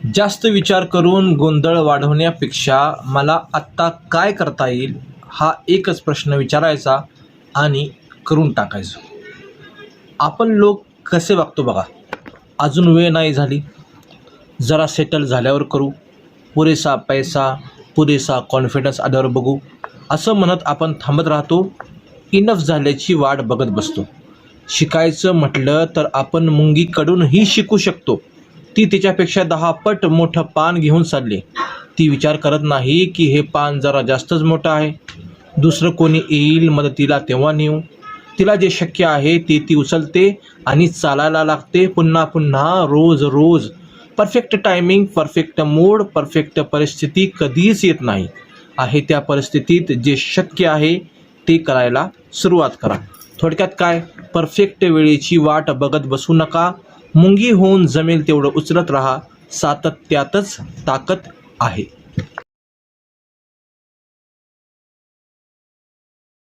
जास्त विचार करून गोंधळ वाढवण्यापेक्षा मला आत्ता काय करता येईल हा एकच प्रश्न विचारायचा आणि करून टाकायचं. आपण लोक कसे वागतो बघा, अजून वेळ नाही झाली, जरा सेटल झाल्यावर करू, पुरेसा पैसा, पुरेसा कॉन्फिडन्स आल्यावर बघू, असं म्हणत आपण थांबत राहतो. इनफ झाल्याची वाट बघत बसतो. शिकायचं म्हटलं तर आपण मुंगीकडूनही शिकू शकतो. ती तिच्यापेक्षा 10 पट मोठं पान घेऊन चालली. ती विचार करत नाही की हे पान जरा जास्तच मोठं आहे, दुसरं कोणी येईल मदतीला तेव्हा नेऊ. तिला जे शक्य आहे ते ती उचलते आणि चालायला लागते पुन्हा पुन्हा, रोज रोज. Perfect timing, perfect mood, perfect परिस्थिती कधीच येत नाही. आहे त्या परिस्थितीत जे शक्य आहे ते करायला सुरुवात करा. थोडक्यात काय, परफेक्ट वेळेची वाट बघत बसू नका. मुंगी होऊन जमेल तेवढं उचलत राहा. सातत्यातच ताकद आहे.